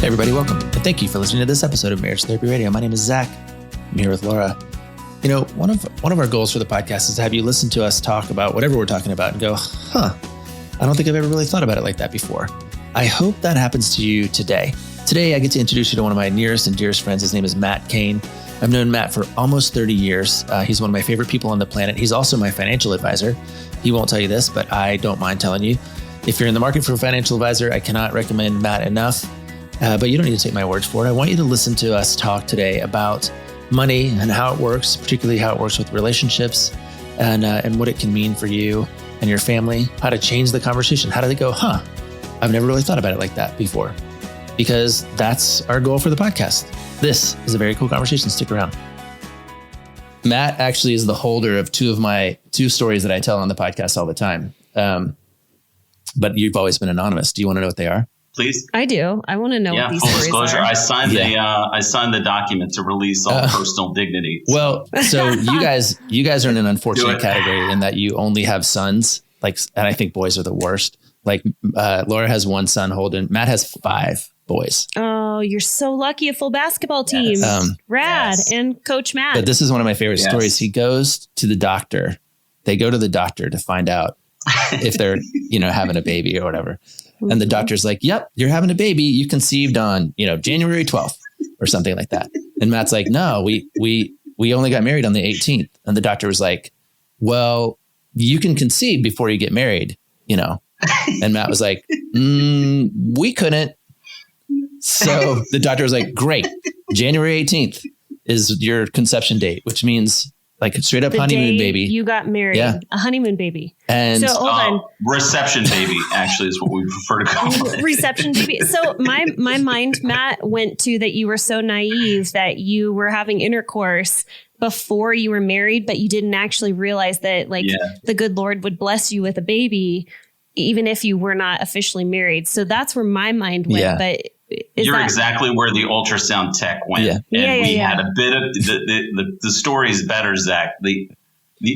Hey everybody, welcome. And thank you for listening to this episode of Marriage Therapy Radio. My name is Zach. I'm here with Laura. You know, one of our goals for the podcast is to have you listen to us talk about whatever we're talking about and go, I don't think I've ever really thought about it like that before. I hope that happens to you today. Today, I get to introduce you to one of my nearest and dearest friends. His name is Matt Kane. I've known Matt for almost 30 years. He's one of my favorite people on the planet. He's also my financial advisor. He won't tell you this, but I don't mind telling you. If you're in the market for a financial advisor, I cannot recommend Matt enough. But you don't need to take my words for it. I want you to listen to us talk today about money and how it works, particularly how it works with relationships and what it can mean for you and your family, how to change the conversation. How do they go, I've never really thought about it like that before, because that's our goal for the podcast. This is a very cool conversation. Stick around. Matt actually is the holder of two stories that I tell on the podcast all the time. But you've always been anonymous. Do you want to know what they are? Please. I do. I want to know what these full stories disclosure. are. I signed the document to release all personal dignity. Well, so you guys are in an unfortunate category in that you only have sons. And I think boys are the worst. Laura has one son, Holden. Matt has 5 boys. Oh, you're so lucky. A full basketball team. Yes. Rad. Yes. And Coach Matt. But this is one of my favorite stories. He goes to the doctor. They go to the doctor to find out if they're, having a baby or whatever. And the doctor's like, yep, you're having a baby. You conceived on, January 12th or something like that. And Matt's like, no, we only got married on the 18th. And the doctor was like, well, you can conceive before you get married, And Matt was like, we couldn't. So the doctor was like, great. January 18th is your conception date, which means like straight up the honeymoon day baby. You got married. Yeah. A honeymoon baby. And so hold on. Reception baby actually is what we prefer to call it. Reception baby. So my mind, Matt, went to that you were so naive that you were having intercourse before you were married, but you didn't actually realize that the good Lord would bless you with a baby, even if you were not officially married. So that's where my mind went. Yeah. But you're exactly where the ultrasound tech went. Yeah. And we had a bit of the story is better, Zach. The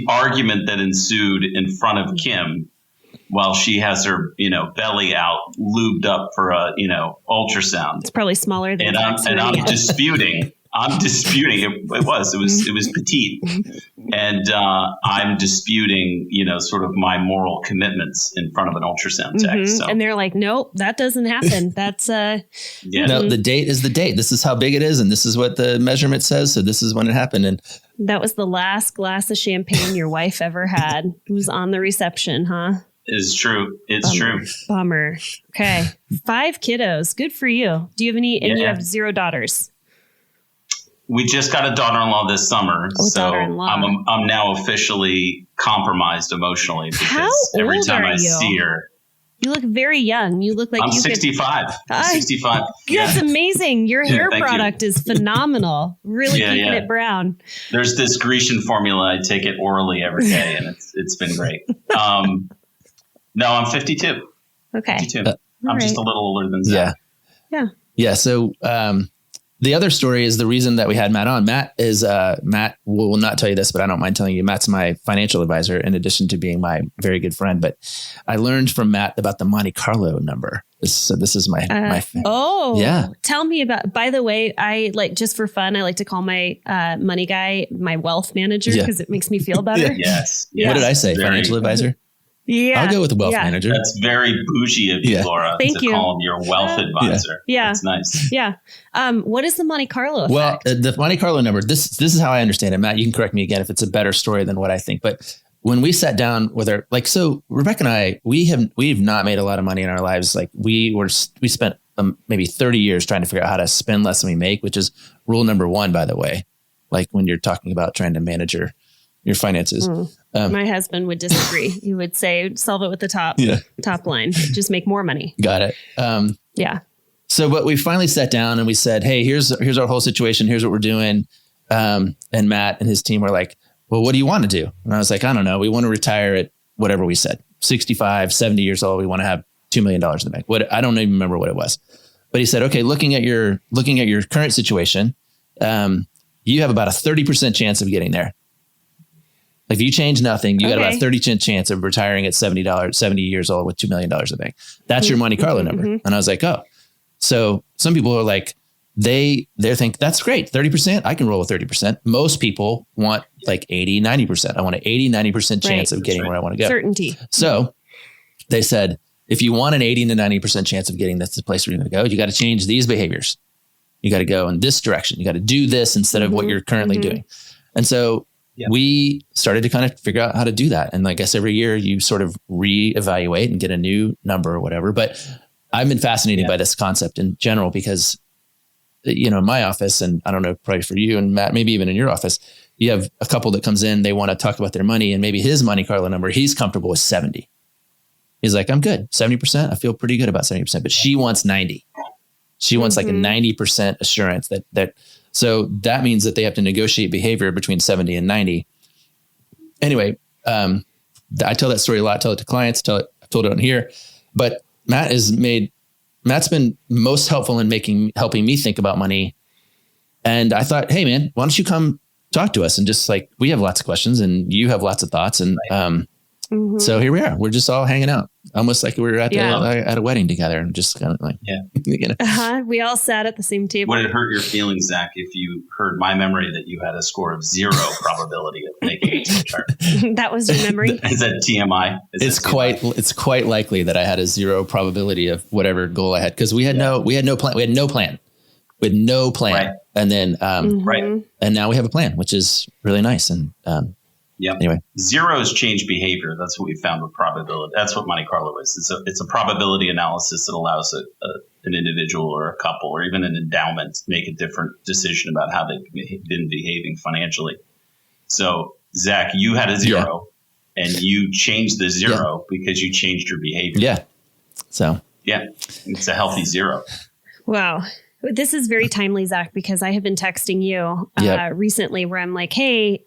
argument that ensued in front of Kim while she has her, belly out, lubed up for a, ultrasound. It's probably smaller than and I'm disputing. I'm disputing it was petite, and I'm disputing sort of my moral commitments in front of an ultrasound tech. So. And they're like, nope, that doesn't happen. That's No, the date is the date. This is how big it is, and this is what the measurement says. So this is when it happened. And that was the last glass of champagne your wife ever had. It was on the reception, huh? It's true. It's true. Bummer. Okay, 5 kiddos. Good for you. Do you have any? And you have 0 daughters. We just got a daughter-in-law this summer, so I'm now officially compromised emotionally because every time I see her, you look very young. You look like I'm 65. 65. That's amazing. Your hair product is phenomenal. Really keeping it brown. There's this Grecian formula. I take it orally every day, and it's been great. No, I'm 52. Okay, 52. I'm just a little older than Zach. Yeah. So. The other story is the reason that we had Matt on. Matt will not tell you this, but I don't mind telling you. Matt's my financial advisor in addition to being my very good friend. But I learned from Matt about the Monte Carlo number. This is my Tell me about, by the way, I just for fun, I like to call my money guy my wealth manager because it makes me feel better. Yes. What did I say? Financial advisor? Yeah. I'll go with the wealth manager. That's very bougie of you, Laura, Thank you. Call him your wealth advisor. Yeah. That's nice. Yeah. What is the Monte Carlo effect? Well, the Monte Carlo number, this is how I understand it. Matt, you can correct me again if it's a better story than what I think. But when we sat down with her, so Rebecca and I, we've not made a lot of money in our lives. We spent maybe 30 years trying to figure out how to spend less than we make, which is rule number 1, by the way. When you're talking about trying to manage your finances. My husband would disagree. He would say, solve it with the top line. Just make more money. Got it. Yeah. So, but we finally sat down and we said, hey, here's our whole situation. Here's what we're doing. And Matt and his team were like, well, what do you want to do? And I was like, I don't know. We want to retire at whatever we said, 65, 70 years old. We want to have $2 million in the bank. I don't even remember what it was. But he said, okay, looking at your current situation, you have about a 30% chance of getting there. If you change nothing, you got about a 30% chance of retiring at $70 years old with $2 million in the bank. That's your Monte Carlo number. And I was like, oh, So some people are like, they think that's great. 30%, I can roll with 30%. Most people want like 80, 90%. I want an 80, 90% chance of getting where I want to go. Certainty. So they said, if you want an 80 to 90% chance of getting that's the place where you're going to go, you got to change these behaviors. You got to go in this direction. You got to do this instead of what you're currently doing. And so we started to kind of figure out how to do that. And I guess every year you sort of reevaluate and get a new number or whatever. But I've been fascinated by this concept in general because, you know, in my office, and I don't know, probably for you and Matt, maybe even in your office, you have a couple that comes in, they want to talk about their money, and maybe his Monte Carlo number, he's comfortable with 70. He's like, I'm good. 70%. I feel pretty good about 70%, but she wants 90. She wants like a 90% assurance so that means that they have to negotiate behavior between 70 and 90. Anyway, I tell that story a lot, tell it to clients, I've told it on here, but Matt's been most helpful in helping me think about money. And I thought, hey man, why don't you come talk to us? And just like, we have lots of questions and you have lots of thoughts. And, so here we are, we're just all hanging out almost like we were at a wedding together and just kind of like, you know. We all sat at the same table. Would it hurt your feelings, Zach, if you heard my memory that you had a score of 0 probability of making it to retirement? That was your memory? Is that TMI? It's quite likely that I had a 0 probability of whatever goal I had. Cause we had no plan. We had no plan. Right. And then, and now we have a plan, which is really nice. And, anyway, zeros change behavior. That's what we found with probability. That's what Monte Carlo is. It's a probability analysis that allows an individual or a couple or even an endowment to make a different decision about how they've been behaving financially. So, Zach, you had a 0 and you changed the 0 because you changed your behavior. Yeah. So, it's a healthy 0. Wow. This is very timely, Zach, because I have been texting you recently where I'm like, hey,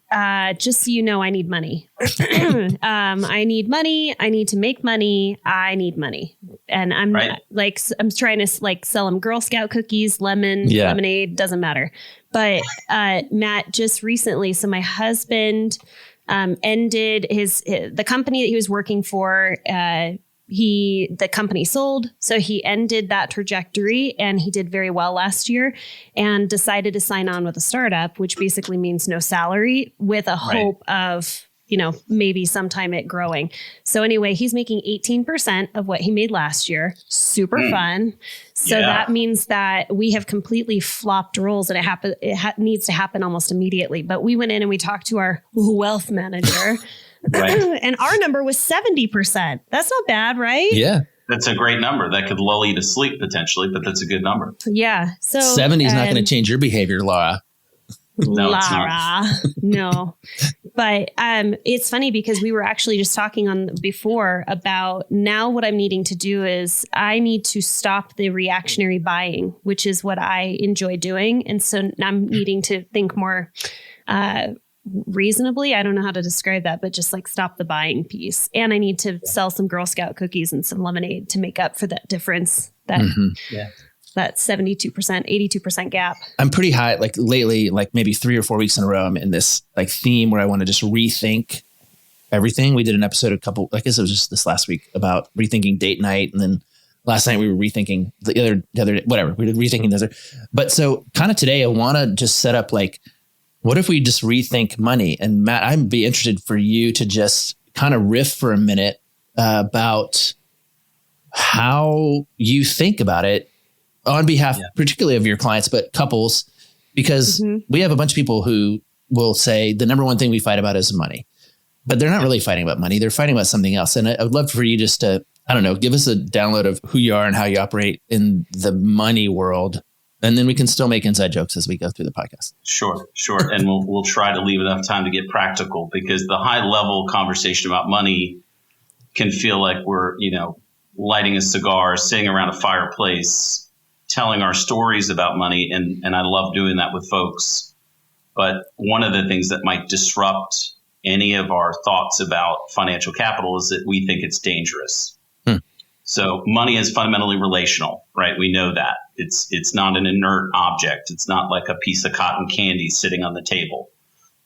just so you know, I need money. I need money. I need to make money. I need money. And I'm I'm trying to like sell them Girl Scout cookies, lemonade, doesn't matter. But Matt, just recently, so my husband ended the company that he was working for. The company sold, so he ended that trajectory and he did very well last year and decided to sign on with a startup, which basically means no salary with a hope of, you know, maybe sometime it growing. So anyway, he's making 18% of what he made last year. Super fun. So that means that we have completely flopped roles and it needs to happen almost immediately. But we went in and we talked to our wealth manager. And our number was 70%. That's not bad, right? Yeah. That's a great number. That could lull you to sleep potentially, but that's a good number. Yeah. So 70 is not going to change your behavior, Laura. No, it's not. No. But it's funny because we were actually just talking before about now what I'm needing to do is I need to stop the reactionary buying, which is what I enjoy doing. And so I'm needing to think more reasonably. I don't know how to describe that, but just like stop the buying piece. And I need to sell some Girl Scout cookies and some lemonade to make up for that difference, that 72%, 82% gap. I'm pretty high, like lately, like maybe 3 or 4 weeks in a row, I'm in this like theme where I want to just rethink everything. We did an episode I guess it was just this last week about rethinking date night. And then last night we were rethinking the other day, whatever. We were rethinking the other. But so kind of today I want to just set up like, what if we just rethink money? And Matt, I'd be interested for you to just kind of riff for a minute about how you think about it on behalf, particularly of your clients, but couples, because we have a bunch of people who will say the number one thing we fight about is money, but they're not really fighting about money. They're fighting about something else. And I would love for you just to, I don't know, give us a download of who you are and how you operate in the money world. And then we can still make inside jokes as we go through the podcast. Sure. And we'll try to leave enough time to get practical because the high level conversation about money can feel like we're, lighting a cigar, sitting around a fireplace, telling our stories about money. And I love doing that with folks. But one of the things that might disrupt any of our thoughts about financial capital is that we think it's dangerous. So money is fundamentally relational, right? We know that. It's not an inert object. It's not like a piece of cotton candy sitting on the table.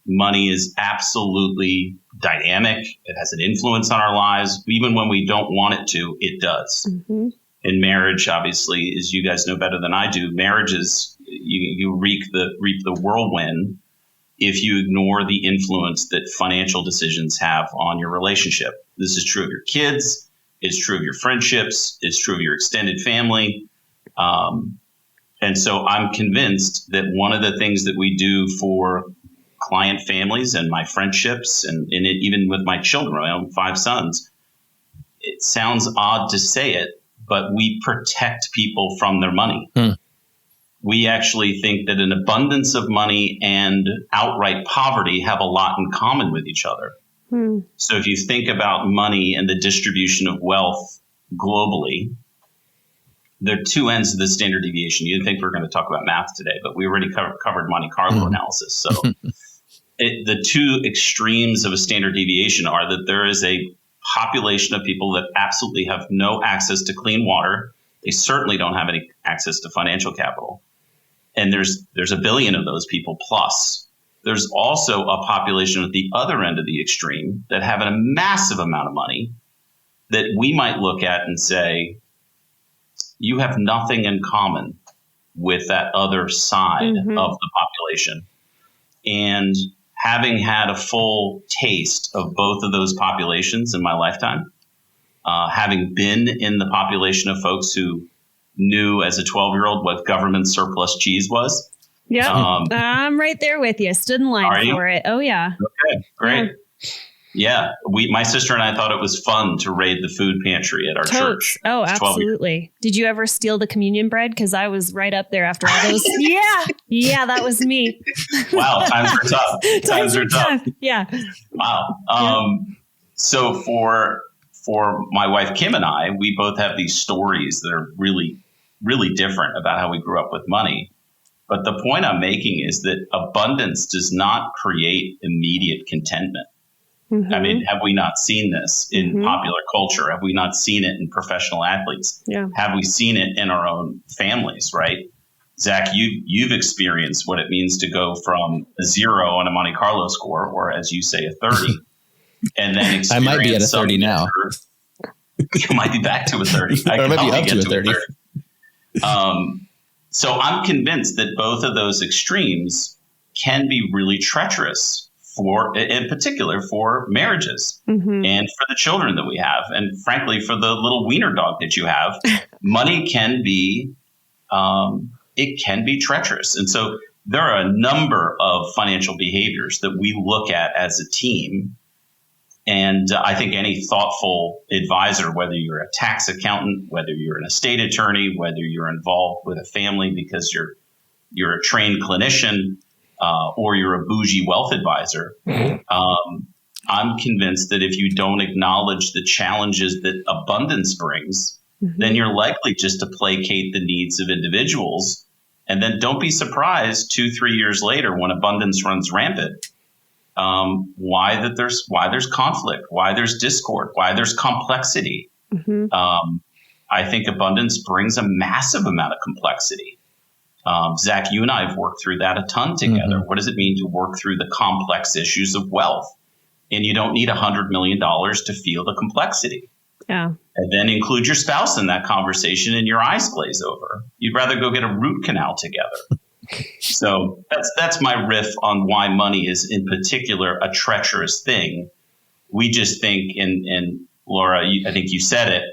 Money is absolutely dynamic. It has an influence on our lives. Even when we don't want it to, it does. in marriage, obviously, as you guys know better than I do, marriage is you reap the whirlwind if you ignore the influence that financial decisions have on your relationship. This is true of your kids. It's true of your friendships. It's true of your extended family. And so I'm convinced that one of the things that we do for client families and my friendships and even with my children, I own 5 sons, it sounds odd to say it, but we protect people from their money. We actually think that an abundance of money and outright poverty have a lot in common with each other. So if you think about money and the distribution of wealth globally, there are 2 ends of the standard deviation. You didn't think we were going to talk about math today, but we already covered Monte Carlo analysis. So the 2 extremes of a standard deviation are that there is a population of people that absolutely have no access to clean water. They certainly don't have any access to financial capital. And there's a billion of those people plus. There's also a population at the other end of the extreme that have a massive amount of money that we might look at and say, you have nothing in common with that other side of the population. And having had a full taste of both of those populations in my lifetime, having been in the population of folks who knew as a 12-year-old what government surplus cheese was. Yeah, I'm right there with you. Stood in line for it. Oh, yeah. Okay, great. Yeah, my sister and I thought it was fun to raid the food pantry at our church. Oh, absolutely. Did you ever steal the communion bread? Because I was right up there after all those. Yeah, that was me. Wow, times are tough. Times are tough. Yeah. Wow. So for my wife Kim and I, we both have these stories that are really, really different about how we grew up with money. But the point I'm making is that abundance does not create immediate contentment. I mean, have we not seen this in popular culture? Have we not seen it in professional athletes? Have we seen it in our own families, right? Zach, you've experienced what it means to go from a 0 on a Monte Carlo score, or as you say, a 30, and then experience I might be at a 30 now. You might be back to a 30. I might be up to a 30. So I'm convinced that both of those extremes can be really treacherous in particular for marriages and for the children that we have. And frankly, for the little wiener dog that you have, money can be, it can be treacherous. And so there are a number of financial behaviors that we look at as a team. And I think any thoughtful advisor, whether you're a tax accountant, whether you're an estate attorney, whether you're involved with a family because you're a trained clinician, or you're a bougie wealth advisor, I'm convinced that if you don't acknowledge the challenges that abundance brings, then you're likely just to placate the needs of individuals. And then don't be surprised 2-3 years later when abundance runs rampant, why there's conflict, why there's discord, why there's complexity. I think abundance brings a massive amount of complexity. Zach, you and I have worked through that a ton together. What does it mean to work through the complex issues of wealth? And you don't need $100 million to feel the complexity. Yeah. And then include your spouse in that conversation and your eyes glaze over. You'd rather go get a root canal together. So that's my riff on why money is in particular a treacherous thing. We just think, and Laura, I think you said it,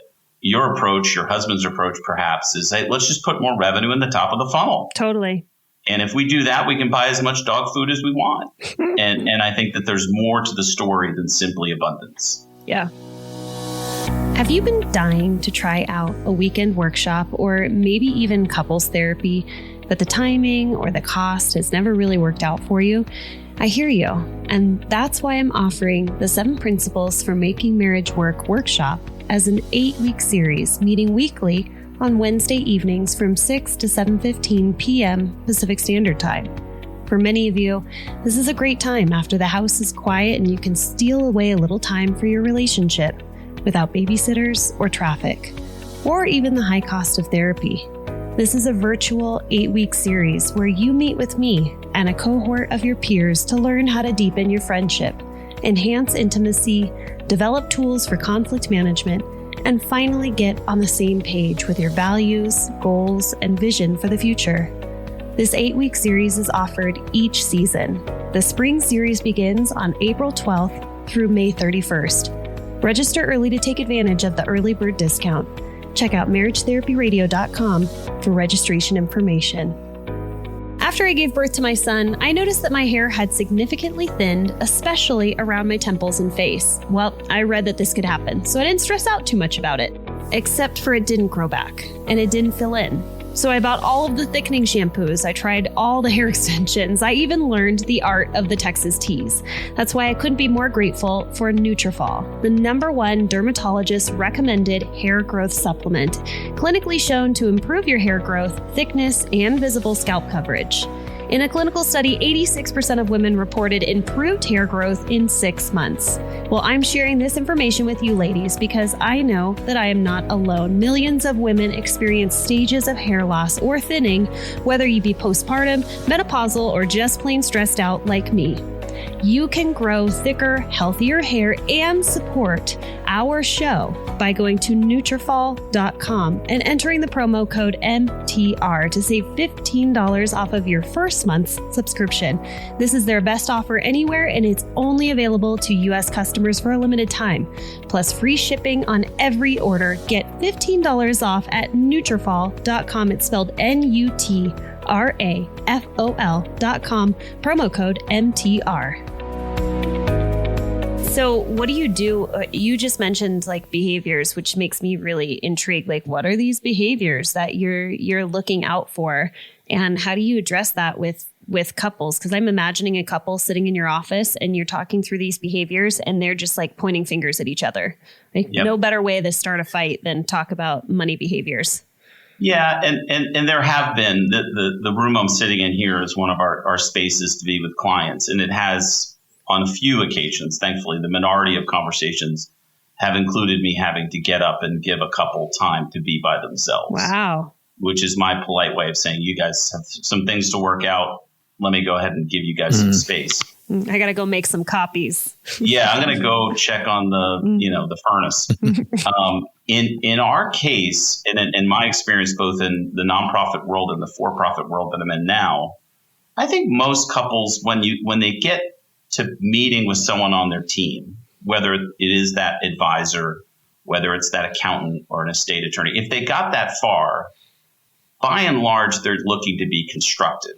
your approach, your husband's approach perhaps is, hey, let's just put more revenue in the top of the funnel. Totally. And if we do that, we can buy as much dog food as we want. And I think that there's more to the story than simply abundance. Yeah. Have you been dying to try out a weekend workshop or maybe even couples therapy, but the timing or the cost has never really worked out for you? I hear you. And that's why I'm offering the 7 Principles for Making Marriage Work workshop as an 8-week series meeting weekly on Wednesday evenings from 6 to 7:15 p.m. Pacific Standard Time. For many of you, this is a great time after the house is quiet and you can steal away a little time for your relationship without babysitters or traffic, or even the high cost of therapy. This is a virtual 8-week series where you meet with me and a cohort of your peers to learn how to deepen your friendship, enhance intimacy, develop tools for conflict management, and finally get on the same page with your values, goals, and vision for the future. This 8-week series is offered each season. The spring series begins on April 12th through May 31st. Register early to take advantage of the early bird discount. Check out marriagetherapyradio.com for registration information. After I gave birth to my son, I noticed that my hair had significantly thinned, especially around my temples and face. Well, I read that this could happen, so I didn't stress out too much about it. Except for it didn't grow back, and it didn't fill in. So I bought all of the thickening shampoos, I tried all the hair extensions, I even learned the art of the Texas tease. That's why I couldn't be more grateful for Nutrafol, the #1 dermatologist recommended hair growth supplement, clinically shown to improve your hair growth, thickness, and visible scalp coverage. In a clinical study, 86% of women reported improved hair growth in 6 months. Well, I'm sharing this information with you ladies because I know that I am not alone. Millions of women experience stages of hair loss or thinning, whether you be postpartum, menopausal, or just plain stressed out like me. You can grow thicker, healthier hair and support our show by going to Nutrafol.com and entering the promo code MTR to save $15 off of your first month's subscription. This is their best offer anywhere, and it's only available to U.S. customers for a limited time. Plus free shipping on every order. Get $15 off at Nutrafol.com. It's spelled Nutrafol.com, promo code MTR. So what do? You just mentioned like behaviors, which makes me really intrigued. Like, what are these behaviors that you're looking out for, and how do you address that with couples? Because I'm imagining a couple sitting in your office and you're talking through these behaviors and they're just like pointing fingers at each other. Like, no better way to start a fight than talk about money behaviors. Yeah, and there have been the room I'm sitting in here is one of our spaces to be with clients, and it has. On a few occasions, thankfully, the minority of conversations have included me having to get up and give a couple time to be by themselves. Wow. Which is my polite way of saying, you guys have some things to work out. Let me go ahead and give you guys some space. I got to go make some copies. Yeah, I'm going to go check on the furnace. In our case, and in my experience, both in the nonprofit world and the for-profit world that I'm in now, I think most couples, when they get to meeting with someone on their team, whether it is that advisor, whether it's that accountant or an estate attorney, if they got that far, by and large, they're looking to be constructive.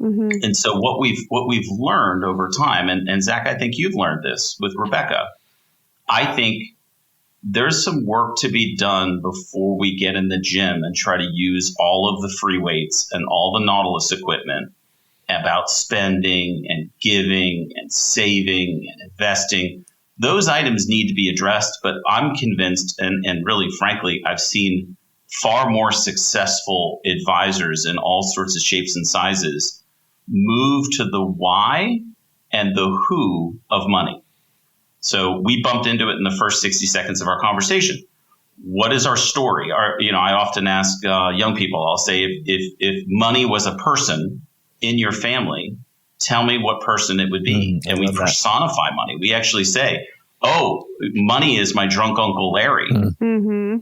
Mm-hmm. And so what we've learned over time, and Zach, I think you've learned this with Rebecca, I think there's some work to be done before we get in the gym and try to use all of the free weights and all the Nautilus equipment about spending and giving and saving and investing. Those items need to be addressed, but I'm convinced, and really, frankly, I've seen far more successful advisors in all sorts of shapes and sizes move to the why and the who of money. So we bumped into it in the first 60 seconds of our conversation. What is our story? I often ask young people, I'll say, if money was a person in your family, tell me what person it would be. And we personify money. We actually say, oh, money is my drunk Uncle Larry. Mm-hmm.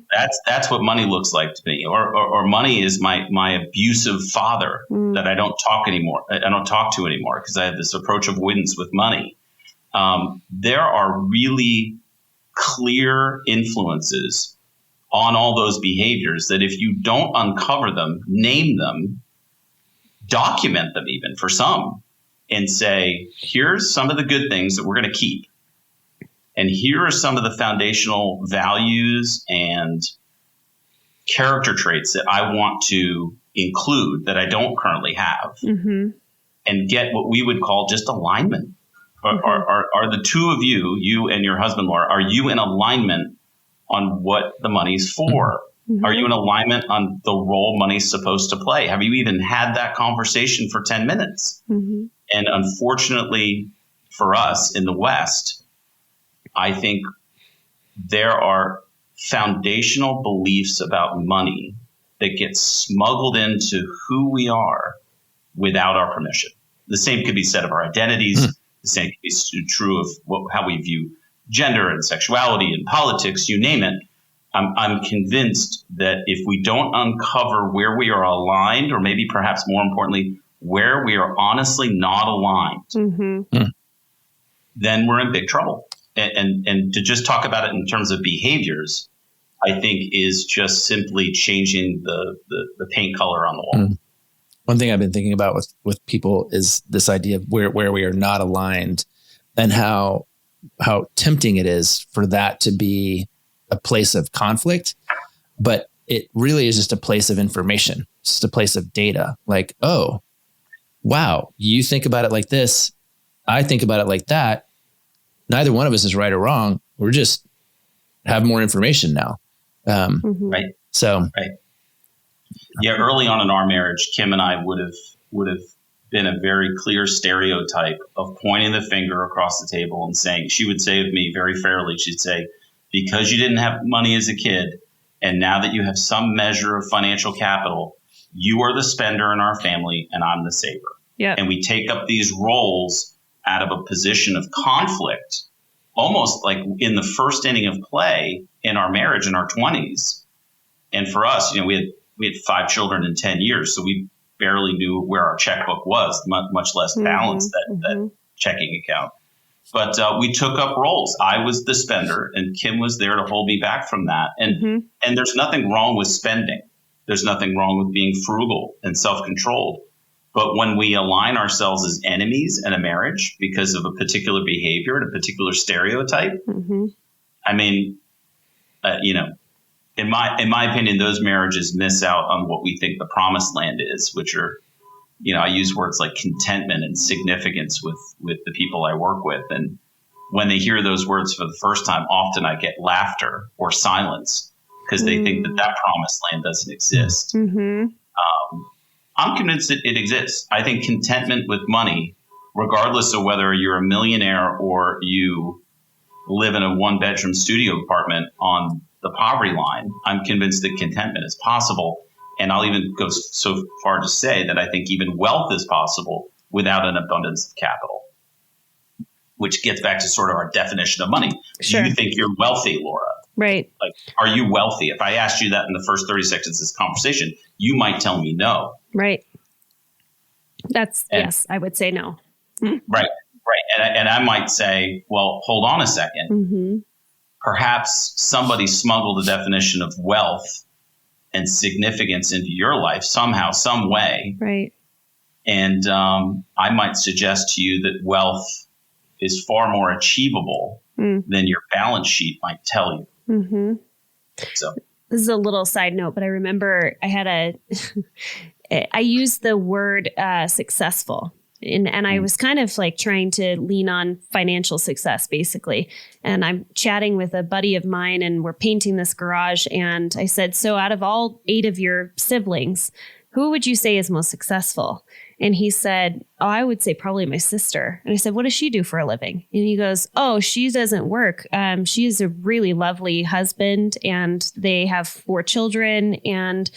That's what money looks like to me. Or money is my abusive father that I don't talk to anymore because I have this approach avoidance with money. There are really clear influences on all those behaviors that if you don't uncover them, name them, document them even for some, and say, here's some of the good things that we're going to keep. And here are some of the foundational values and character traits that I want to include that I don't currently have, and get what we would call just alignment. Are the two of you and your husband, Laura, are you in alignment on what the money's for? Mm-hmm. Are you in alignment on the role money's supposed to play? Have you even had that conversation for 10 minutes? Mm-hmm. And unfortunately for us in the West, I think there are foundational beliefs about money that get smuggled into who we are without our permission. The same could be said of our identities. The same could be true of how we view gender and sexuality and politics, you name it. I'm convinced that if we don't uncover where we are aligned, or maybe perhaps more importantly, where we are honestly not aligned, then we're in big trouble. And to just talk about it in terms of behaviors, I think is just simply changing the paint color on the wall. One thing I've been thinking about with people is this idea of where we are not aligned, and how tempting it is for that to be a place of conflict, but it really is just a place of information. It's just a place of data. Like, oh, wow, you think about it like this, I think about it like that. Neither one of us is right or wrong. We're just have more information now. Right. So, right. Yeah. Early on in our marriage, Kim and I would have been a very clear stereotype of pointing the finger across the table and saying, she would say of me very fairly, she'd say, because you didn't have money as a kid, and now that you have some measure of financial capital, you are the spender in our family and I'm the saver. Yeah. And we take up these roles out of a position of conflict, almost like in the first inning of play in our marriage in our 20s. And for us, we had 5 children in 10 years, so we barely knew where our checkbook was, much less balance that checking account. But we took up roles. I was the spender, and Kim was there to hold me back from that. And there's nothing wrong with spending. There's nothing wrong with being frugal and self-controlled. But when we align ourselves as enemies in a marriage because of a particular behavior and a particular stereotype, I mean, in my opinion, those marriages miss out on what we think the promised land is, which are, I use words like contentment and significance with the people I work with. And when they hear those words for the first time, often I get laughter or silence because they think that promised land doesn't exist. I'm convinced that it exists. I think contentment with money, regardless of whether you're a millionaire or you live in a 1-bedroom studio apartment on the poverty line, I'm convinced that contentment is possible. And I'll even go so far to say that I think even wealth is possible without an abundance of capital, which gets back to sort of our definition of money. Sure. Do you think you're wealthy, Laura? Right. Like, are you wealthy? If I asked you that in the first 30 seconds of this conversation, you might tell me no. Right. Yes, I would say no. Right. And I might say, well, hold on a second. Perhaps somebody smuggled a definition of wealth and significance into your life somehow, some way. Right. And I might suggest to you that wealth is far more achievable than your balance sheet might tell you. So this is a little side note, but I remember I used the word successful. And I was kind of like trying to lean on financial success, basically. And I'm chatting with a buddy of mine and we're painting this garage. And I said, so out of all 8 of your siblings, who would you say is most successful? And he said, oh, I would say probably my sister. And I said, what does she do for a living? And he goes, oh, she doesn't work. She has a really lovely husband and they have 4 children and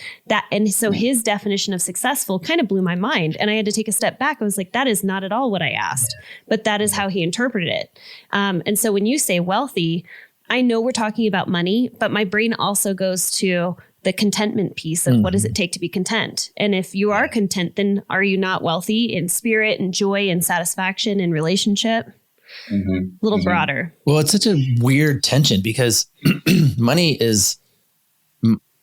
so his definition of successful kind of blew my mind. And I had to take a step back. I was like, that is not at all what I asked, but that is how he interpreted it. And so when you say wealthy, I know we're talking about money, but my brain also goes to the contentment piece of what does it take to be content? And if you are content, then are you not wealthy in spirit and joy and satisfaction and relationship? A little broader. Well, it's such a weird tension because money is,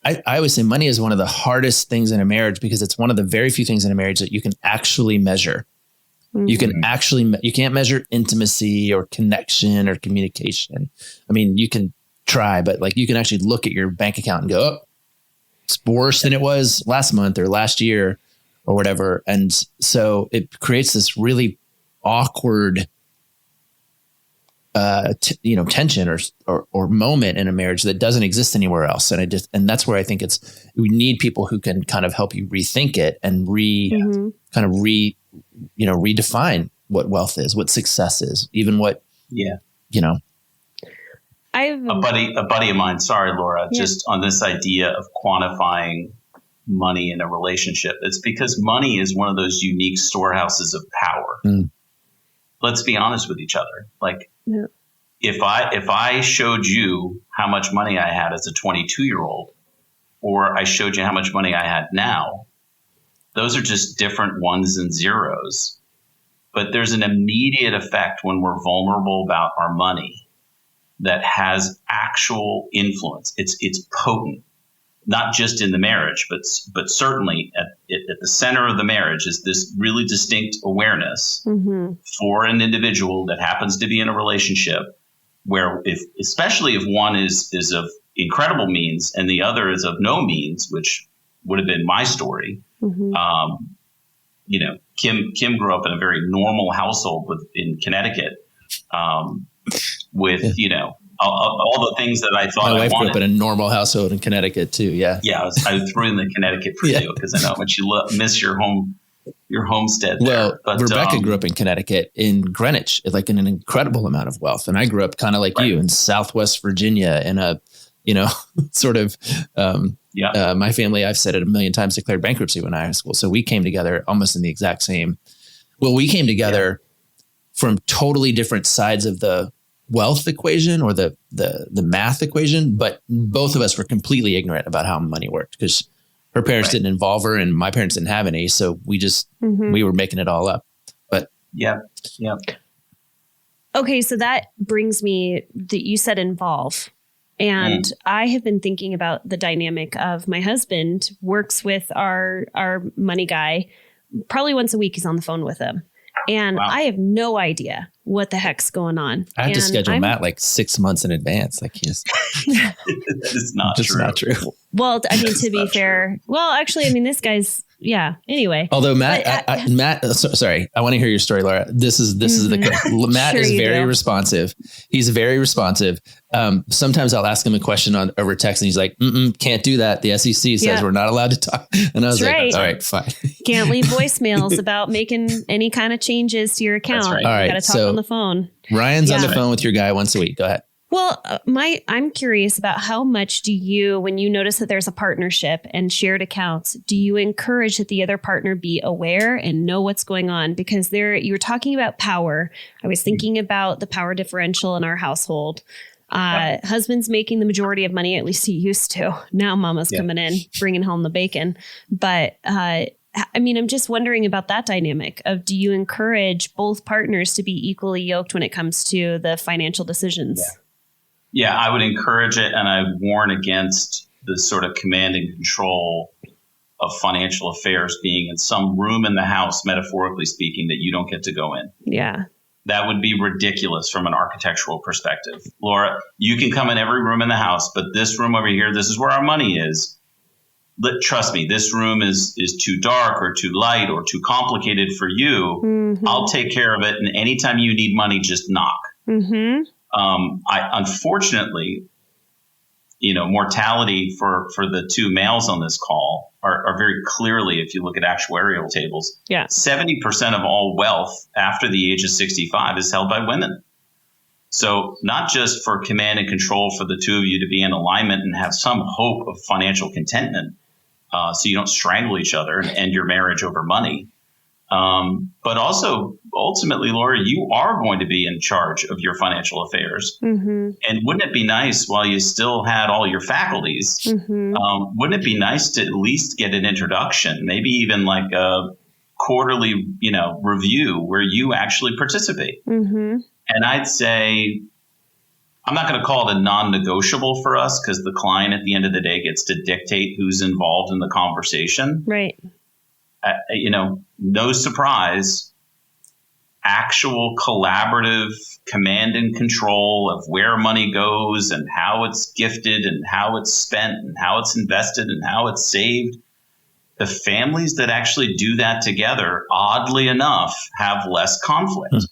I always say money is one of the hardest things in a marriage because it's one of the very few things in a marriage that you can actually measure. You can't measure intimacy or connection or communication. I mean, you can try, but like you can actually look at your bank account and go, oh, it's worse than it was last month or last year or whatever. And so it creates this really awkward, tension or moment in a marriage that doesn't exist anywhere else. And that's where I think we need people who can kind of help you rethink it and redefine what wealth is, what success is, even what, a buddy of mine, sorry, Laura, just on this idea of quantifying money in a relationship. It's because money is one of those unique storehouses of power. Let's be honest with each other. Like if I showed you how much money I had as a 22-year-old, or I showed you how much money I had now, those are just different ones and zeros. But there's an immediate effect when we're vulnerable about our money that has actual influence. It's potent, not just in the marriage, but certainly at the center of the marriage is this really distinct awareness for an individual that happens to be in a relationship where, especially if one is of incredible means and the other is of no means, which would have been my story. Kim grew up in a very normal household in Connecticut, with all the things that I thought I wanted. My wife grew up in a normal household in Connecticut too. Yeah. Yeah. I threw in the Connecticut for you because I know how much you miss your homestead. Well, but, Rebecca grew up in Connecticut in Greenwich, like in an incredible amount of wealth. And I grew up kind of like you in Southwest Virginia in a, sort of, my family, I've said it a million times, declared bankruptcy when I was in school. So we came together almost in the exact same. Well, we came together from totally different sides of the wealth equation or the math equation, but both of us were completely ignorant about how money worked because her parents didn't involve her and my parents didn't have any. So we just, we were making it all up. But yeah. Okay. So that brings me that you said involve. And I have been thinking about the dynamic of my husband works with our money guy. Probably once a week he's on the phone with him. And I have no idea what the heck's going on. I have to schedule Matt like 6 months in advance. Like he's that is not true. Well, I mean, to be fair, actually, I mean, this guy's anyway. Although Matt, sorry, I want to hear your story, Laura. This is Matt is very responsive. He's very responsive. Sometimes I'll ask him a question over text and he's like, can't do that. The SEC says we're not allowed to talk. And I was like, all right, fine. Can't leave voicemails about making any kind of changes to your account. That's right. All right. You got to talk on the phone. Ryan's on the phone with your guy once a week. Go ahead. Well, I'm curious about how much do you, when you notice that there's a partnership and shared accounts, do you encourage that the other partner be aware and know what's going on? Because you were talking about power. I was thinking about the power differential in our household. Husband's making the majority of money, at least he used to. Now mama's coming in, bringing home the bacon. But I'm just wondering about that dynamic of, do you encourage both partners to be equally yoked when it comes to the financial decisions? Yeah, I would encourage it, and I warn against the sort of command and control of financial affairs being in some room in the house, metaphorically speaking, that you don't get to go in. Yeah. That would be ridiculous from an architectural perspective. Laura, you can come in every room in the house, but this room over here, this is where our money is. Trust me, this room is too dark or too light or too complicated for you. I'll take care of it, and anytime you need money, just knock. I unfortunately, mortality for the two males on this call are very clearly, if you look at actuarial tables, 70% of all wealth after the age of 65 is held by women. So not just for command and control for the two of you to be in alignment and have some hope of financial contentment, so you don't strangle each other and end your marriage over money. But also, ultimately, Laura, you are going to be in charge of your financial affairs. And wouldn't it be nice, while you still had all your faculties, wouldn't it be nice to at least get an introduction, maybe even like a quarterly, review where you actually participate? And I'd say, I'm not going to call it a non-negotiable for us, because the client at the end of the day gets to dictate who's involved in the conversation. Right. No surprise, actual collaborative command and control of where money goes and how it's gifted and how it's spent and how it's invested and how it's saved. The families that actually do that together, oddly enough, have less conflict.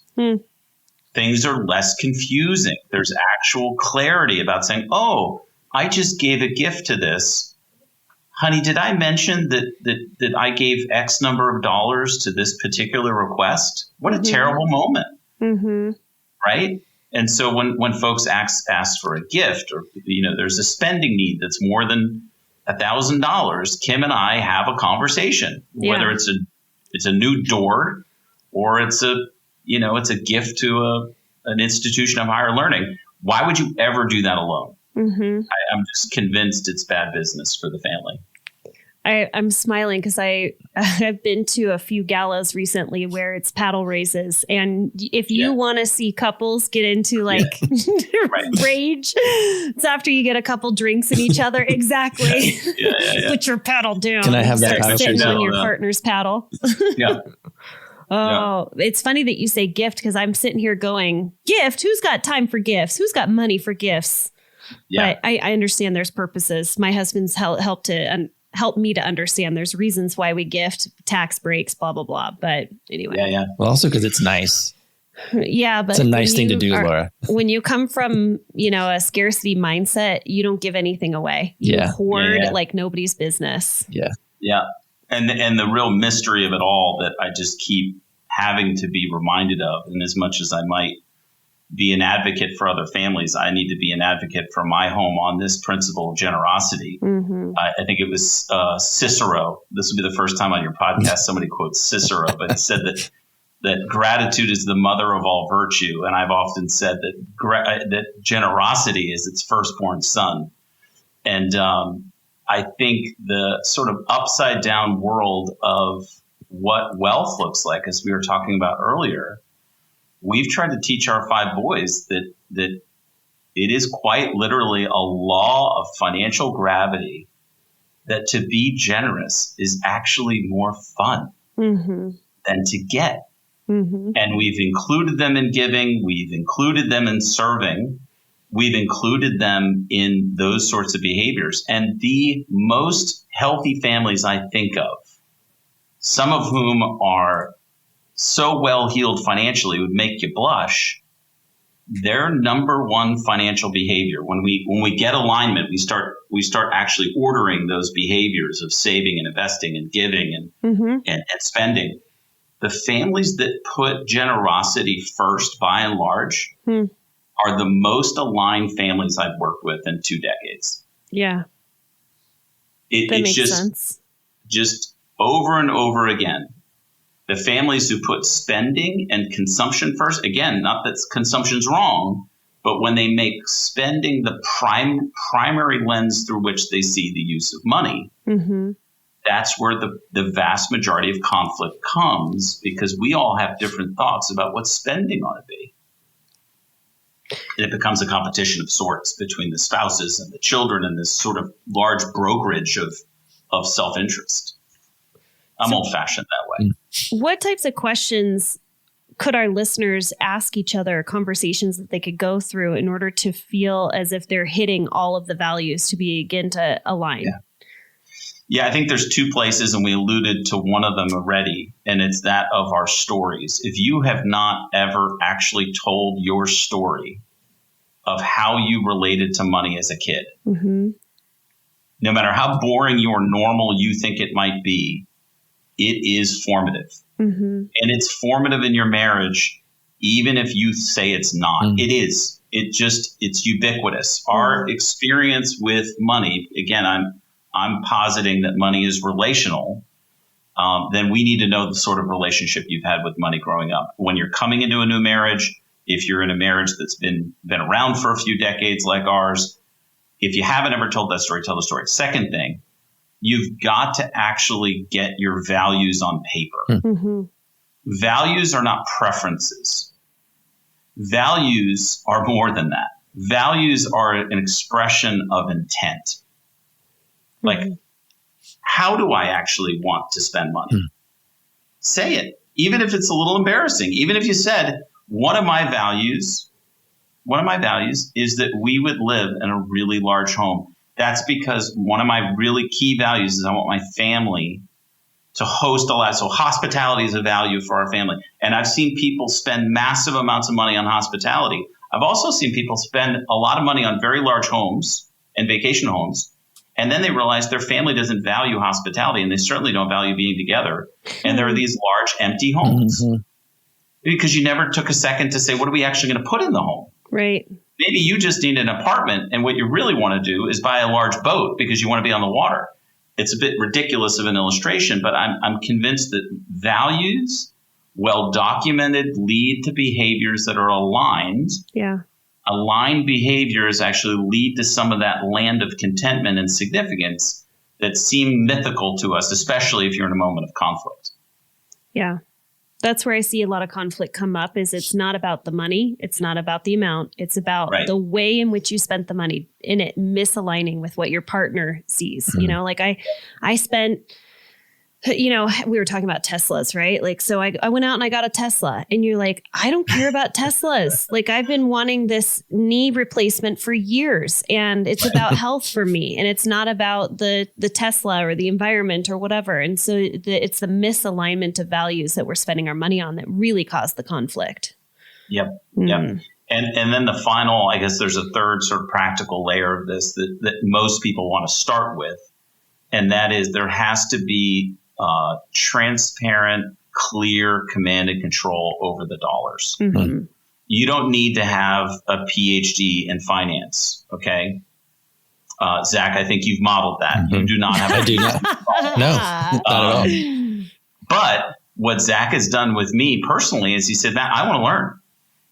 Things are less confusing. There's actual clarity about saying, oh, I just gave a gift to this. Honey, did I mention that I gave X number of dollars to this particular request? What a terrible moment, right? And so when folks ask for a gift, or there's a spending need that's more than $1,000, Kim and I have a conversation, whether it's a new door or it's a gift to an institution of higher learning. Why would you ever do that alone? Mm-hmm. I'm just convinced it's bad business for the family. I'm smiling because I've been to a few galas recently where it's paddle races. And if you want to see couples get into like rage, it's after you get a couple drinks in each other. Exactly. Put your paddle down. Can I have that paddle? Sitting on your partner's paddle. Yeah. It's funny that you say gift because I'm sitting here going, gift? Who's got time for gifts? Who's got money for gifts? Yeah. But I understand there's purposes. My husband's helped me to understand there's reasons why we gift, tax breaks, blah, blah, blah. But anyway. Yeah. Well, also because it's nice. Yeah, but it's a nice thing to do, Laura. When you come from, a scarcity mindset, you don't give anything away. You hoard like nobody's business. Yeah. Yeah. And the real mystery of it all that I just keep having to be reminded of, and as much as I might be an advocate for other families, I need to be an advocate for my home on this principle of generosity. Mm-hmm. I think it was Cicero. This will be the first time on your podcast somebody quotes Cicero, but he said that gratitude is the mother of all virtue. And I've often said that generosity is its firstborn son. And I think the sort of upside down world of what wealth looks like, as we were talking about earlier, we've tried to teach our 5 boys that it is quite literally a law of financial gravity that to be generous is actually more fun than to get. Mm-hmm. And we've included them in giving. We've included them in serving. We've included them in those sorts of behaviors. And the most healthy families I think of, some of whom are so well-heeled financially would make you blush, their number one financial behavior, when we get alignment, we start actually ordering those behaviors of saving and investing and giving and spending. The families that put generosity first, by and large, are the most aligned families I've worked with in 2 decades. Yeah. That makes sense. Just over and over again. The families who put spending and consumption first, again, not that consumption's wrong, but when they make spending the primary lens through which they see the use of money, that's where the vast majority of conflict comes, because we all have different thoughts about what spending ought to be. And it becomes a competition of sorts between the spouses and the children and this sort of large brokerage of self-interest. I'm old-fashioned that way. What types of questions could our listeners ask each other, conversations that they could go through in order to feel as if they're hitting all of the values to begin to align? Yeah, I think there's 2 places, and we alluded to one of them already, and it's that of our stories. If you have not ever actually told your story of how you related to money as a kid, no matter how boring or normal you think it might be, it is formative. And it's formative in your marriage, even if you say it's not. It is. It's ubiquitous. Our experience with money, again, I'm positing that money is relational. Then we need to know the sort of relationship you've had with money growing up. When you're coming into a new marriage, if you're in a marriage that's been around for a few decades like ours, if you haven't ever told that story, tell the story. Second thing, you've got to actually get your values on paper. Values are not preferences. Values are more than that. Values are an expression of intent. Like, how do I actually want to spend money? Say it, even if it's a little embarrassing. Even if you said, one of my values is that we would live in a really large home. That's because one of my really key values is I want my family to host a lot. So hospitality is a value for our family. And I've seen people spend massive amounts of money on hospitality. I've also seen people spend a lot of money on very large homes and vacation homes. And then they realize their family doesn't value hospitality, and they certainly don't value being together. And there are these large empty homes because you never took a second to say, what are we actually going to put in the home? Right. Maybe you just need an apartment, and what you really want to do is buy a large boat because you want to be on the water. It's a bit ridiculous of an illustration, but I'm convinced that values well documented lead to behaviors that are aligned. Yeah. Aligned behaviors actually lead to some of that land of contentment and significance that seem mythical to us, especially if you're in a moment of conflict. Yeah. That's where I see a lot of conflict come up is it's not about the money. It's not about the amount. It's about the way in which you spent the money in it misaligning with what your partner sees. Mm-hmm. You know, like I spent, you know, we were talking about Teslas, right? Like, so I went out and I got a Tesla and you're like, I don't care about Teslas. Like I've been wanting this knee replacement for years and it's about health for me. And it's not about the Tesla or the environment or whatever. And so it's the misalignment of values that we're spending our money on that really caused the conflict. Yep. Yep. And then the final, I guess there's a third sort of practical layer of this that most people want to start with. And that is there has to be transparent, clear command and control over the dollars. Mm-hmm. You don't need to have a PhD in finance. Okay. Zach, I think you've modeled that. Mm-hmm. You do not have. I do not. No, not at all. But what Zach has done with me personally is he said, Matt, I want to learn.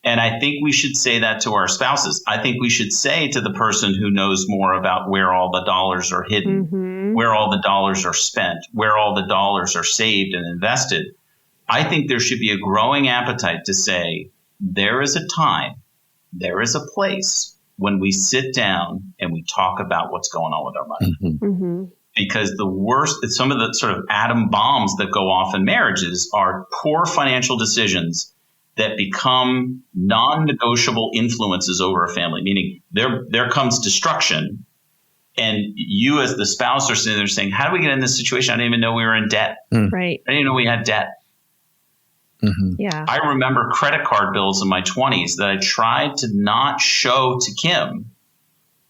And I think we should say that to our spouses. I think we should say to the person who knows more about where all the dollars are hidden, mm-hmm. where all the dollars are spent, where all the dollars are saved and invested. I think there should be a growing appetite to say there is a time, there is a place when we sit down and we talk about what's going on with our money. Mm-hmm. Mm-hmm. Because the worst, some of the sort of atom bombs that go off in marriages are poor financial decisions that become non-negotiable influences over a family, meaning there comes destruction. And you as the spouse are sitting there saying, how do we get in this situation? I didn't even know we were in debt. Right. I didn't even know we had debt. Mm-hmm. Yeah. I remember credit card bills in my 20s that I tried to not show to Kim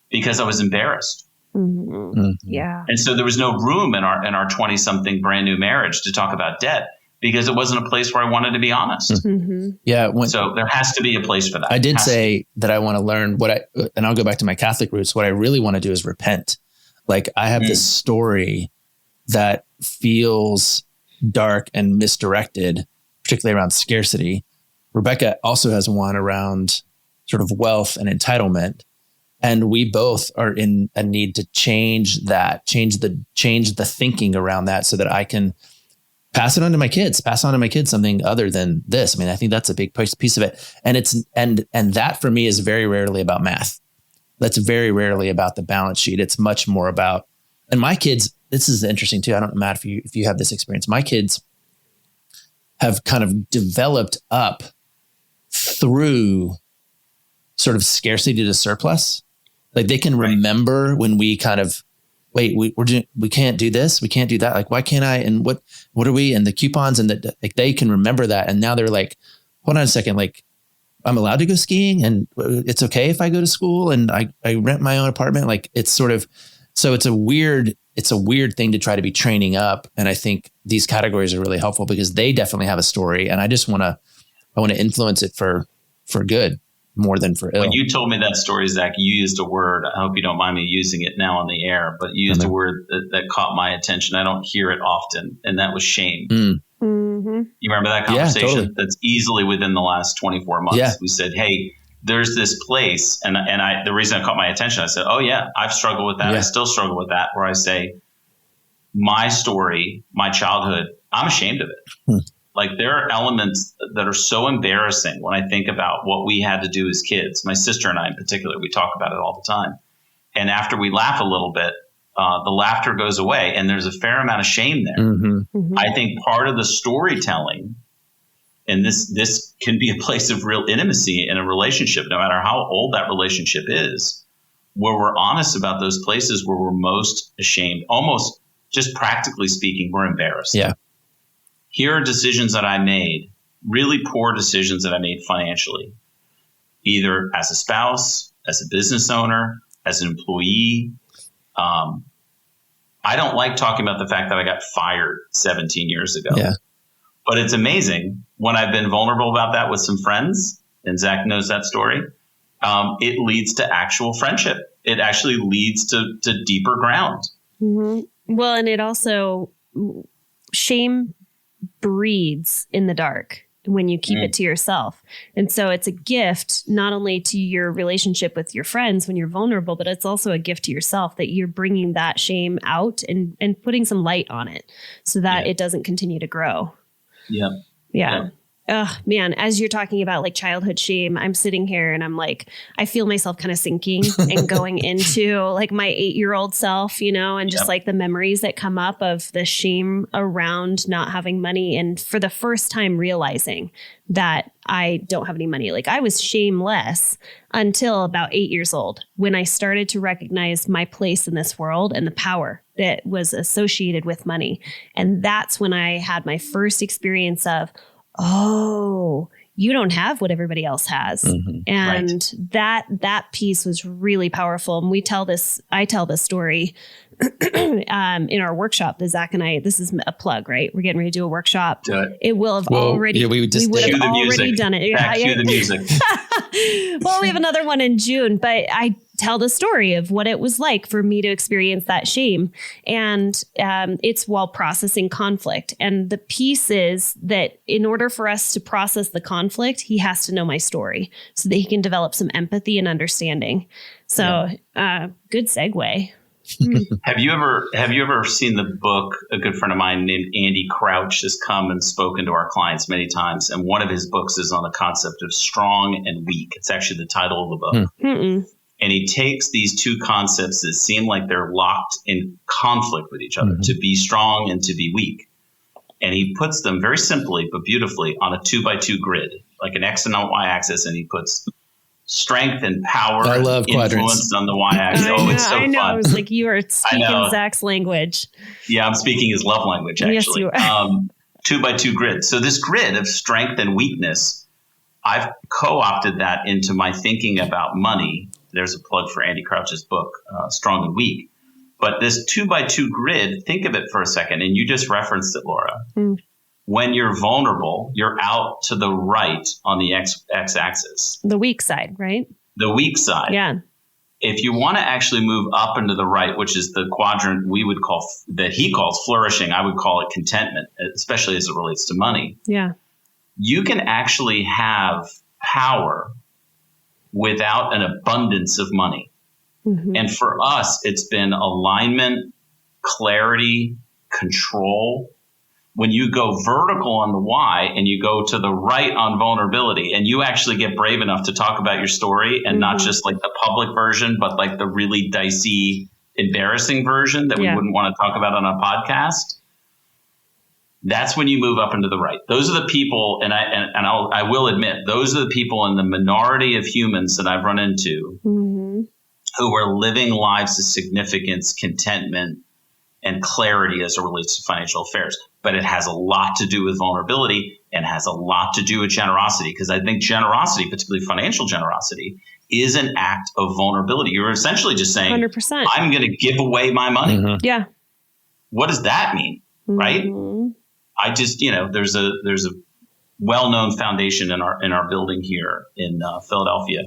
because I was embarrassed. Mm-hmm. Mm-hmm. Yeah. And so there was no room in our 20-something brand new marriage to talk about debt, because it wasn't a place where I wanted to be honest. Mm-hmm. Yeah. So there has to be a place for that. I did say that I want to learn and I'll go back to my Catholic roots. What I really want to do is repent. Like I have this story that feels dark and misdirected, particularly around scarcity. Rebecca also has one around sort of wealth and entitlement. And we both are in a need to change the thinking around that so that I can pass on to my kids something other than this. I mean, I think that's a big piece of it. And and that for me is very rarely about math. That's very rarely about the balance sheet. It's much more about, and my kids, this is interesting too. I don't know, Matt, if you have this experience. My kids have kind of developed up through sort of scarcity to surplus. Like they can remember when we kind of, wait, we can't do this. We can't do that. Like, why can't I? And what are we? And the coupons and like, they can remember that. And now they're like, hold on a second. Like I'm allowed to go skiing and it's okay if I go to school and I rent my own apartment. Like it's sort of, so it's a weird thing to try to be training up. And I think these categories are really helpful because they definitely have a story. And I just want to influence it for good more than for ill. When you told me that story, Zach, you used a word. I hope you don't mind me using it now on the air, but you used a word that caught my attention. I don't hear it often, and that was shame. Mm-hmm. You remember that conversation? Yeah, totally. That's easily within the last 24 months. Yeah. We said, hey, there's this place. And the reason it caught my attention, I said, oh yeah, I've struggled with that. Yeah. I still struggle with that, where I say, my story, my childhood, I'm ashamed of it. Like there are elements that are so embarrassing when I think about what we had to do as kids. My sister and I in particular, we talk about it all the time. And after we laugh a little bit, the laughter goes away and there's a fair amount of shame there. Mm-hmm. Mm-hmm. I think part of the storytelling, and this can be a place of real intimacy in a relationship, no matter how old that relationship is, where we're honest about those places where we're most ashamed, almost just practically speaking, we're embarrassed. Yeah. Here are decisions that I made, really poor decisions that I made financially, either as a spouse, as a business owner, as an employee. I don't like talking about the fact that I got fired 17 years ago. Yeah. But it's amazing when I've been vulnerable about that with some friends, and Zach knows that story, it leads to actual friendship. It actually leads to deeper ground. Mm-hmm. Well, and it also, shame breeds in the dark. when you keep it to yourself. And so it's a gift, not only to your relationship with your friends when you're vulnerable, but it's also a gift to yourself that you're bringing that shame out and putting some light on it so that it doesn't continue to grow. Yeah. Oh man, as you're talking about like childhood shame, I'm sitting here and I'm like, I feel myself kind of sinking and going into like my 8-year-old self, and just like the memories that come up of the shame around not having money. And for the first time realizing that I don't have any money. Like I was shameless until about 8 years old when I started to recognize my place in this world and the power that was associated with money. And that's when I had my first experience of, oh, you don't have what everybody else has. And that piece was really powerful. And I tell this story in our workshop that Zach and I, this is a plug, right? We're getting ready to do a workshop. It will have already, we would have already done it. Cue the music. Well, we have another one in June, but I tell the story of what it was like for me to experience that shame. And it's while processing conflict. And the piece is that in order for us to process the conflict, he has to know my story so that he can develop some empathy and understanding. So good segue. Have you ever seen the book? A good friend of mine named Andy Crouch has come and spoken to our clients many times. And one of his books is on the concept of strong and weak. It's actually the title of the book. And he takes these two concepts that seem like they're locked in conflict with each other, to be strong and to be weak. And he puts them very simply, but beautifully on a 2x2 grid, like an X and a Y axis. And he puts strength and power I love influence quadrants. On the Y axis. It's so I know. fun. I was like, you are speaking Zach's language. Yeah, I'm speaking his love language, actually. Yes, you are. 2x2 grid. So this grid of strength and weakness, I've co-opted that into my thinking about money. There's a plug for Andy Crouch's book, Strong and Weak. But this 2x2 grid, think of it for a second, and you just referenced it, Laura. When you're vulnerable, you're out to the right on the x-axis. The weak side, right? The weak side. Yeah. If you want to actually move up and to the right, which is the quadrant we would call, that he calls flourishing, I would call it contentment, especially as it relates to money. Yeah. You can actually have power without an abundance of money. And for us, it's been alignment, clarity, control. When you go vertical on the Y and you go to the right on vulnerability, and you actually get brave enough to talk about your story and not just like the public version, but like the really dicey, embarrassing version that we wouldn't want to talk about on a podcast. That's when you move up into the right. Those are the people, and I will admit, those are the people in the minority of humans that I've run into who are living lives of significance, contentment, and clarity as it relates to financial affairs. But it has a lot to do with vulnerability and has a lot to do with generosity, because I think generosity, particularly financial generosity, is an act of vulnerability. You're essentially just saying, 100%. I'm going to give away my money. Yeah. What does that mean? Right? I just, there's a well-known foundation in our building here in Philadelphia.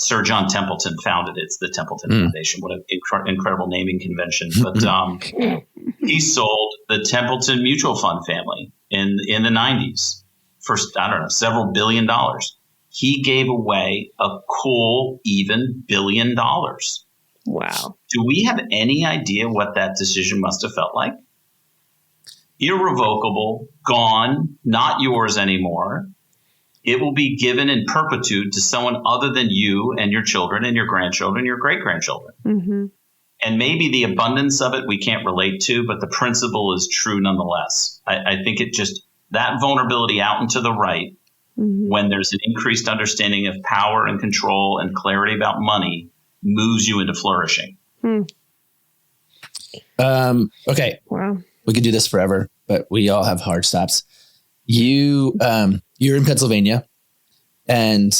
Sir John Templeton founded it. It's the Templeton Foundation. What an incredible naming convention. But he sold the Templeton Mutual Fund family in the 90s for, several $1 billion. He gave away a cool, even $1 billion. Wow. Do we have any idea what that decision must have felt like? Irrevocable, gone, not yours anymore. It will be given in perpetuity to someone other than you and your children and your grandchildren, your great-grandchildren. And maybe the abundance of it we can't relate to, but the principle is true nonetheless. I think it just, that vulnerability out and to the right, when there's an increased understanding of power and control and clarity about money, moves you into flourishing. Okay. Wow. We could do this forever, but we all have hard stops. You're in Pennsylvania, and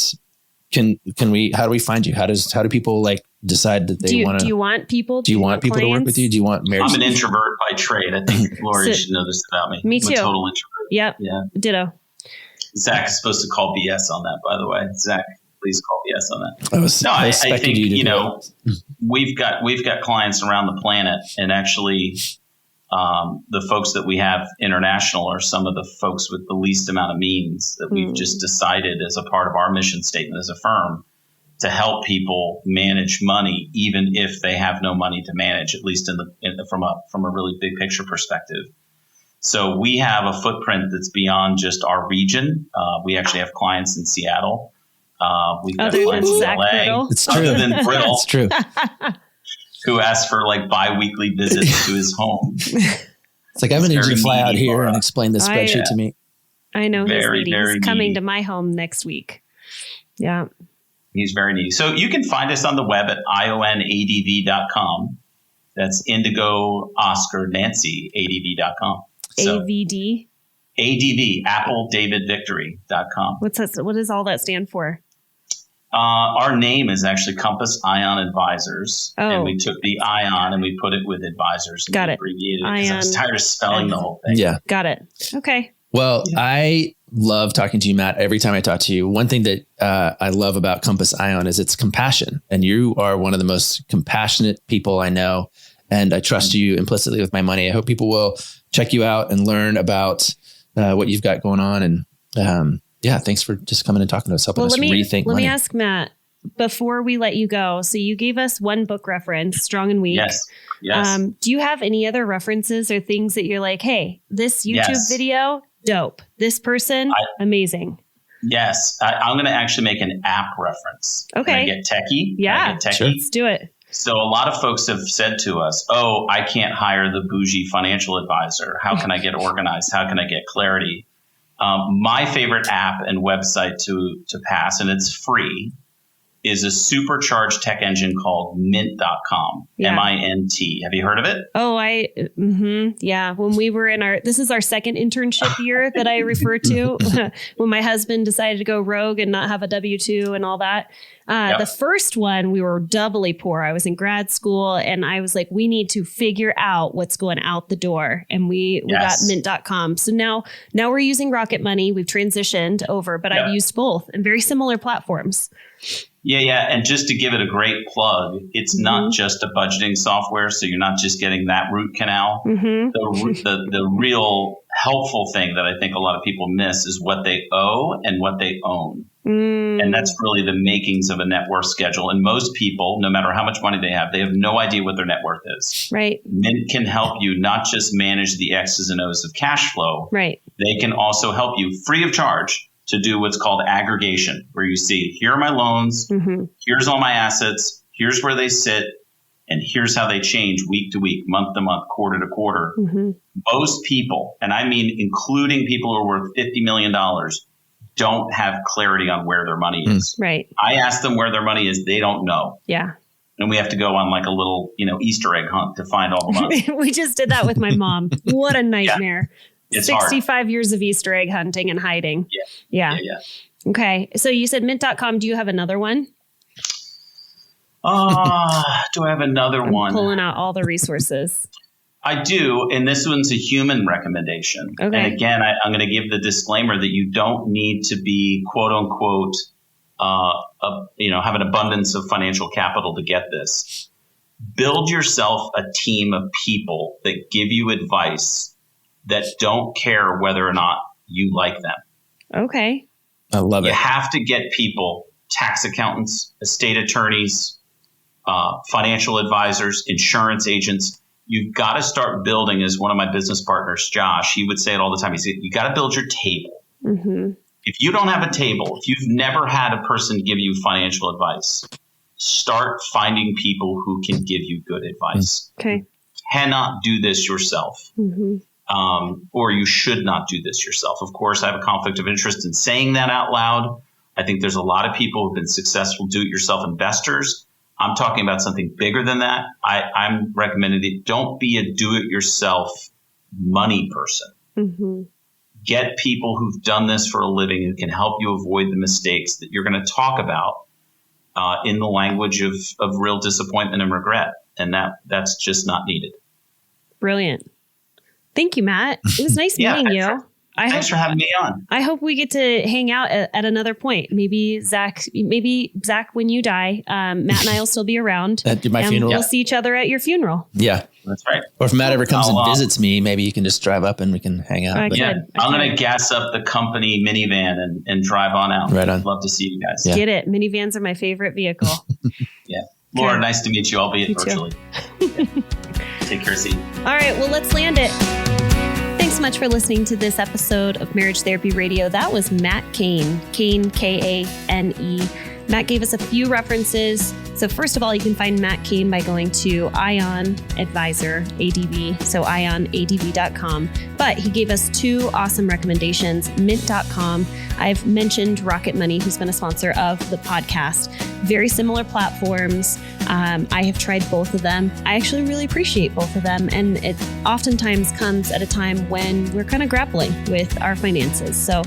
how do we find you? How do people like decide that they want to? Do you want people? Do you want people to work with you? Do you want marriage? I'm an introvert by trade. I think Lori should know this about me. Me too. I'm a total introvert. Yep. Yeah. Ditto. Zach is supposed to call BS on that, by the way. Zach, please call BS on that. I think we've got clients around the planet, and actually, The folks that we have international are some of the folks with the least amount of means that we've just decided as a part of our mission statement as a firm to help people manage money, even if they have no money to manage, at least from a really big picture perspective. So we have a footprint that's beyond just our region. We actually have clients in Seattle. We've got clients in LA. It's true. Other than Brittle. It's true. Who asked for like bi-weekly visits to his home. It's like, I'm going to need you to fly out here and explain this spreadsheet to me. I know his needy. He's coming to my home next week. Yeah. He's very needy. So you can find us on the web at ionadv.com. That's Indigo Oscar Nancy ADV.com. So, AVD? ADV, Apple David Victory.com. What does all that stand for? Our name is actually Compass Ion Advisors. Oh. And we took the Ion and we put it with advisors. And Got it. Abbreviated it because I was tired of spelling the whole thing. Yeah. Got it. Okay. Well, I love talking to you, Matt. Every time I talk to you, one thing that I love about Compass Ion is its compassion. And you are one of the most compassionate people I know. And I trust you implicitly with my money. I hope people will check you out and learn about what you've got going on. And thanks for just coming and talking to us, helping us rethink money. Let me ask Matt, before we let you go. So you gave us one book reference, Strong and Weak. Yes. Do you have any other references or things that you're like, hey, this YouTube video, dope. This person, amazing. Yes. I'm going to actually make an app reference. Okay. Can I get techie? Yeah. Sure. Let's do it. So a lot of folks have said to us, oh, I can't hire the bougie financial advisor. How can I get organized? How can I get clarity? My favorite app and website to pass, and it's free, is a supercharged tech engine called mint.com, MINT. Have you heard of it? Oh, yeah. When we were this is our second internship year that I refer to, when my husband decided to go rogue and not have a W-2 and all that. The first one, we were doubly poor. I was in grad school and I was like, we need to figure out what's going out the door. And we got mint.com. So now we're using Rocket Money. We've transitioned over, but I've used both and very similar platforms. Yeah. And just to give it a great plug, it's not just a budgeting software. So you're not just getting that root canal. The real helpful thing that I think a lot of people miss is what they owe and what they own. And that's really the makings of a net worth schedule. And most people, no matter how much money they have no idea what their net worth is. Right. Mint can help you not just manage the X's and O's of cash flow. Right. They can also help you free of charge to do what's called aggregation, where you see, here are my loans, here's all my assets, here's where they sit, and here's how they change week to week, month to month, quarter to quarter. Most people, and I mean including people who are worth $50 million, don't have clarity on where their money is. Right. I ask them where their money is. They don't know. Yeah. And we have to go on like a little, Easter egg hunt to find all the money. We just did that with my mom. What a nightmare. It's 65 hard. Years of Easter egg hunting and hiding. Yeah. Okay. So you said mint.com. Do you have another one? Do I have another one? Pulling out all the resources. I do, and this one's a human recommendation. Okay. And again, I'm going to give the disclaimer that you don't need to be quote unquote, have an abundance of financial capital to get this. Build yourself a team of people that give you advice that don't care whether or not you like them. Okay. I love it. You have to get people, tax accountants, estate attorneys, financial advisors, insurance agents. You've got to start building, as one of my business partners, Josh, he would say it all the time. He said, you got to build your table. If you don't have a table, if you've never had a person give you financial advice, start finding people who can give you good advice. Okay. You cannot do this yourself. Or you should not do this yourself. Of course, I have a conflict of interest in saying that out loud. I think there's a lot of people who've been successful do-it-yourself investors. I'm talking about something bigger than that. I'm recommending that don't be a do-it-yourself money person. Get people who've done this for a living who can help you avoid the mistakes that you're going to talk about in the language of real disappointment and regret. And that's just not needed. Brilliant. Thank you, Matt. It was nice meeting you. Thanks for having me on. I hope we get to hang out at another point. Maybe Zach, when you die, Matt and I will still be around. At my funeral. We'll see each other at your funeral. Yeah. That's right. Or if Matt ever comes and visits me, maybe you can just drive up and we can hang out. I'm going to gas up the company minivan and drive on out. Right on. Love to see you guys. Yeah. Get it. Minivans are my favorite vehicle. Yeah. Laura, nice to meet you, albeit virtually. Take care, see. All right. Well, let's land it. Thanks so much for listening to this episode of Marriage Therapy Radio. That was Matt Kane, Kane. Matt gave us a few references. So first of all, you can find Matt Kane by going to Ion Advisor, ADV, so ionadv.com. But he gave us 2 awesome recommendations, mint.com. I've mentioned Rocket Money, who's been a sponsor of the podcast. Very similar platforms. I have tried both of them. I actually really appreciate both of them. And it oftentimes comes at a time when we're kind of grappling with our finances. So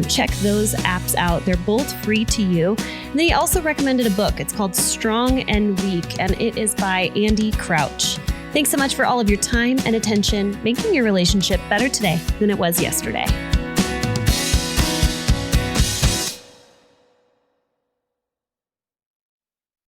check those apps out. They're both free to you. And they also recommended a book. It's called Strong and Weak, and it is by Andy Crouch. Thanks so much for all of your time and attention, making your relationship better today than it was yesterday.